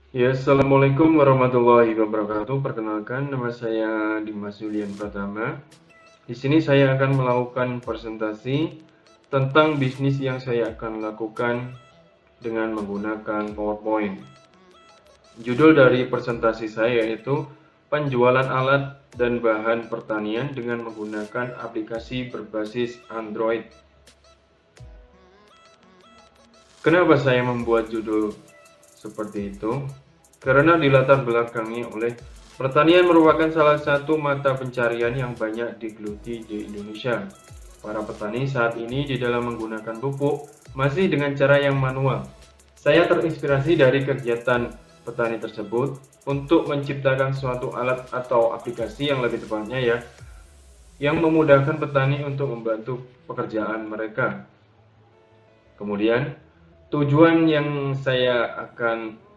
Ya, Assalamualaikum warahmatullahi wabarakatuh. Perkenalkan, nama saya Dimas Julian Pratama. Di sini saya akan melakukan presentasi tentang bisnis yang saya akan lakukan dengan menggunakan PowerPoint. Judul dari presentasi saya yaitu penjualan alat dan bahan pertanian dengan menggunakan aplikasi berbasis Android. Kenapa saya membuat judul seperti itu? Karena dilatar belakangi oleh pertanian merupakan salah satu mata pencarian yang banyak digeluti di Indonesia. Para petani saat ini di dalam menggunakan pupuk masih dengan cara yang manual. Saya terinspirasi dari kegiatan petani tersebut untuk menciptakan suatu alat atau aplikasi yang lebih tepatnya ya, yang memudahkan petani untuk membantu pekerjaan mereka. Kemudian, tujuan yang saya akan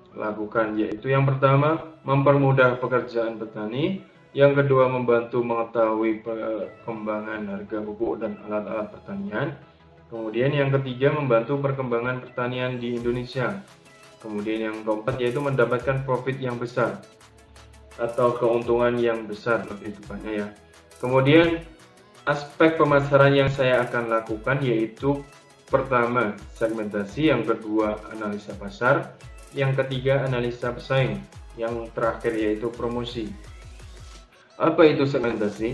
lakukan yaitu yang pertama, mempermudah pekerjaan petani, yang kedua membantu mengetahui perkembangan harga pupuk dan alat-alat pertanian, kemudian yang ketiga membantu perkembangan pertanian di Indonesia, kemudian yang keempat yaitu mendapatkan profit yang besar atau keuntungan yang besar lebih tepatnya ya. Kemudian aspek pemasaran yang saya akan lakukan yaitu pertama segmentasi, yang kedua analisa pasar, yang ketiga analisa pesaing, yang terakhir yaitu promosi. Apa itu segmentasi?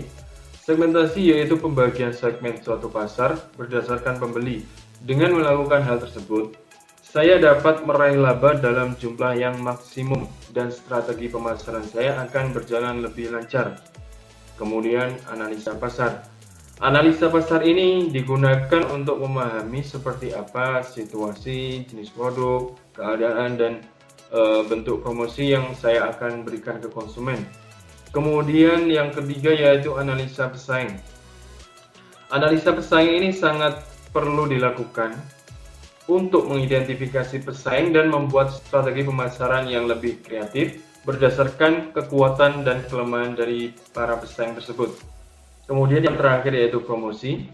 Segmentasi yaitu pembagian segmen suatu pasar berdasarkan pembeli. Dengan melakukan hal tersebut, saya dapat meraih laba dalam jumlah yang maksimum dan strategi pemasaran saya akan berjalan lebih lancar. Kemudian analisa pasar. Analisa pasar ini digunakan untuk memahami seperti apa situasi, jenis produk, keadaan, dan bentuk promosi yang saya akan berikan ke konsumen. Kemudian yang ketiga yaitu analisa pesaing. Analisa pesaing ini sangat perlu dilakukan untuk mengidentifikasi pesaing dan membuat strategi pemasaran yang lebih kreatif berdasarkan kekuatan dan kelemahan dari para pesaing tersebut. Kemudian yang terakhir yaitu promosi.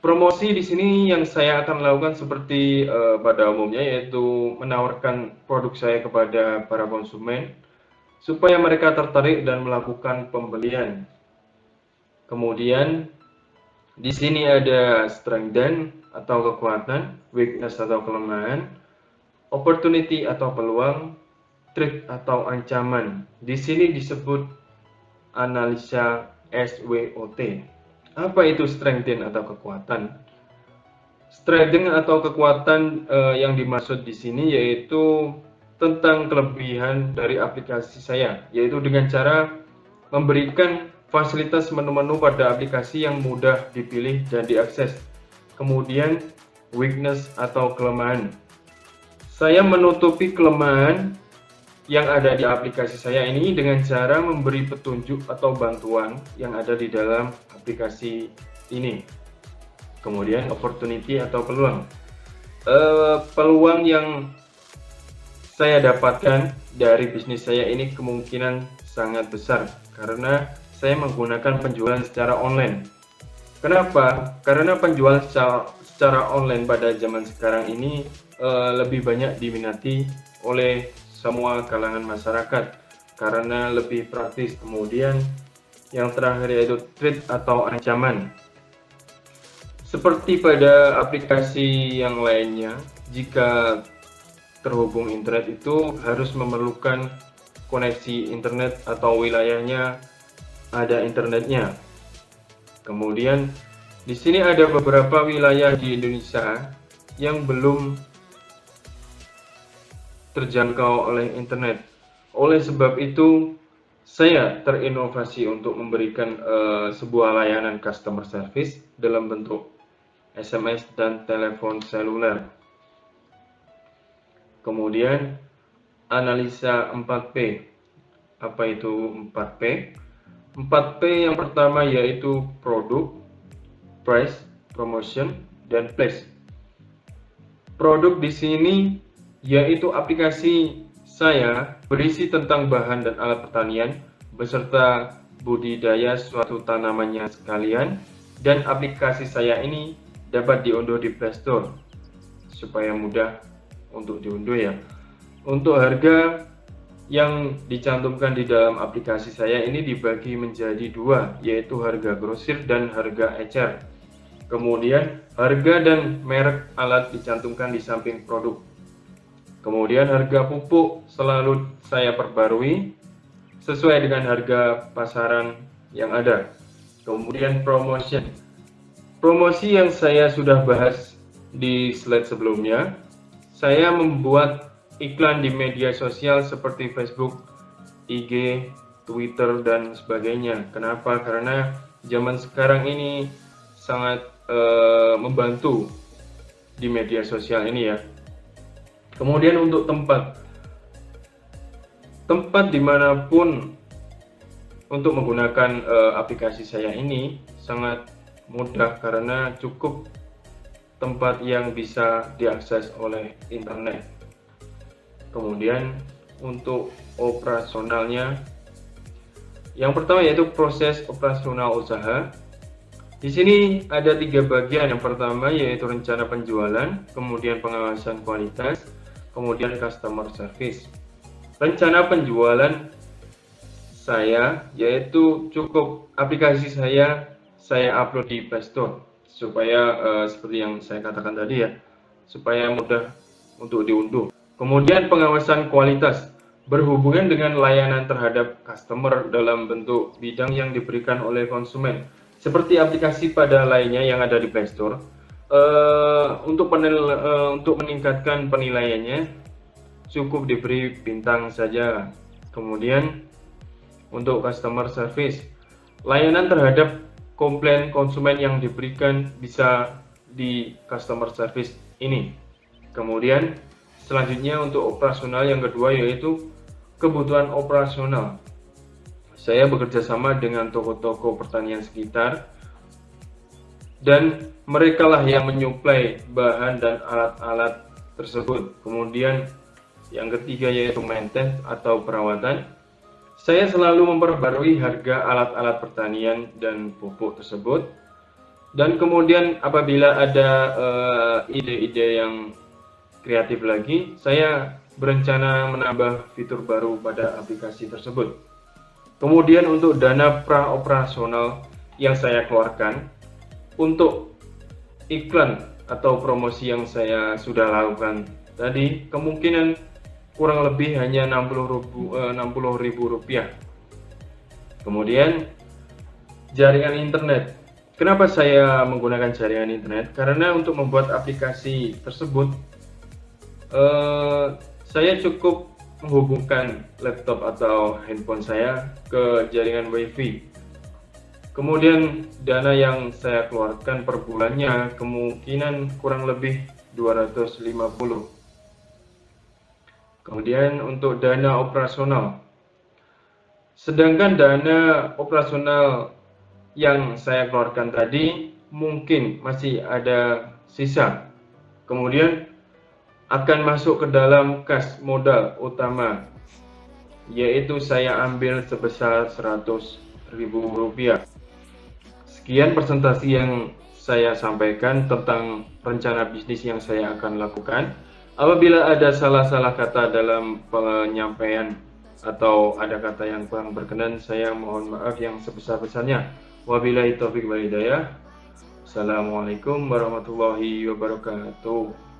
Promosi di sini yang saya akan lakukan seperti pada umumnya yaitu menawarkan produk saya kepada para konsumen supaya mereka tertarik dan melakukan pembelian. Kemudian di sini ada strength atau kekuatan, weakness atau kelemahan, opportunity atau peluang, threat atau ancaman. Di sini disebut analisa SWOT. Apa itu strength atau kekuatan? Strength atau kekuatan yang dimaksud di sini yaitu tentang kelebihan dari aplikasi saya, yaitu dengan cara memberikan fasilitas menu-menu pada aplikasi yang mudah dipilih dan diakses. Kemudian weakness atau kelemahan. Saya menutupi kelemahan yang ada di aplikasi saya ini dengan cara memberi petunjuk atau bantuan yang ada di dalam aplikasi ini. Kemudian opportunity atau peluang. Peluang yang saya dapatkan dari bisnis saya ini kemungkinan sangat besar karena saya menggunakan penjualan secara online. Kenapa? Karena penjualan secara online pada zaman sekarang ini lebih banyak diminati oleh semua kalangan masyarakat karena lebih praktis. Kemudian yang terakhir yaitu threat atau ancaman. Seperti pada aplikasi yang lainnya, jika terhubung internet itu harus memerlukan koneksi internet atau wilayahnya ada internetnya. Kemudian di sini ada beberapa wilayah di Indonesia yang belum terjangkau oleh internet. Oleh sebab itu, saya terinovasi untuk memberikan sebuah layanan customer service dalam bentuk SMS dan telepon seluler. Kemudian analisa 4P. Apa itu 4P? 4P yang pertama yaitu produk, price, promotion, dan place. Produk di sini yaitu aplikasi saya berisi tentang bahan dan alat pertanian beserta budidaya suatu tanamannya sekalian, dan aplikasi saya ini dapat diunduh di Play Store supaya mudah untuk diunduh ya. Untuk harga yang dicantumkan di dalam aplikasi saya ini dibagi menjadi dua, yaitu harga grosir dan harga ecer. Kemudian harga dan merek alat dicantumkan di samping produk. Kemudian harga pupuk selalu saya perbarui sesuai dengan harga pasaran yang ada. Kemudian promotion. Promosi yang saya sudah bahas di slide sebelumnya, saya membuat iklan di media sosial seperti Facebook, IG, Twitter, dan sebagainya. Kenapa? Karena zaman sekarang ini sangat membantu di media sosial ini ya. Kemudian untuk tempat dimanapun untuk menggunakan aplikasi saya ini sangat mudah karena cukup tempat yang bisa diakses oleh internet. Kemudian untuk operasionalnya, yang pertama yaitu proses operasional usaha. Di sini ada 3 bagian. Yang pertama yaitu rencana penjualan, kemudian pengawasan kualitas, kemudian customer service. Rencana penjualan saya yaitu cukup aplikasi saya upload di Play Store supaya seperti yang saya katakan tadi ya, supaya mudah untuk diunduh. Kemudian pengawasan kualitas berhubungan dengan layanan terhadap customer dalam bentuk bidang yang diberikan oleh konsumen. Seperti aplikasi pada lainnya yang ada di Play Store, untuk meningkatkan penilaiannya cukup diberi bintang saja. Kemudian untuk customer service, layanan terhadap komplain konsumen yang diberikan bisa di customer service ini. Kemudian selanjutnya untuk operasional yang kedua yaitu kebutuhan operasional. Saya bekerja sama dengan toko-toko pertanian sekitar dan mereka lah yang menyuplai bahan dan alat-alat tersebut. Kemudian yang ketiga yaitu maintenance atau perawatan. Saya selalu memperbarui harga alat-alat pertanian dan pupuk tersebut. Dan kemudian apabila ada ide-ide yang kreatif lagi, saya berencana menambah fitur baru pada aplikasi tersebut. Kemudian untuk dana pra-operasional yang saya keluarkan untuk iklan atau promosi yang saya sudah lakukan tadi, kemungkinan kurang lebih hanya 60.000 rupiah. Kemudian jaringan internet. Kenapa saya menggunakan jaringan internet? Karena untuk membuat aplikasi tersebut saya cukup menghubungkan laptop atau handphone saya ke jaringan WiFi. Kemudian dana yang saya keluarkan per bulannya kemungkinan kurang lebih 250. Kemudian untuk dana operasional. Sedangkan dana operasional yang saya keluarkan tadi mungkin masih ada sisa. Kemudian akan masuk ke dalam kas modal utama, yaitu saya ambil sebesar 100.000 rupiah. Sekian presentasi yang saya sampaikan tentang rencana bisnis yang saya akan lakukan. Apabila ada salah-salah kata dalam penyampaian atau ada kata yang kurang berkenan, saya mohon maaf yang sebesar-besarnya. Wabillahi taufiq wal hidayah. Assalamualaikum warahmatullahi wabarakatuh.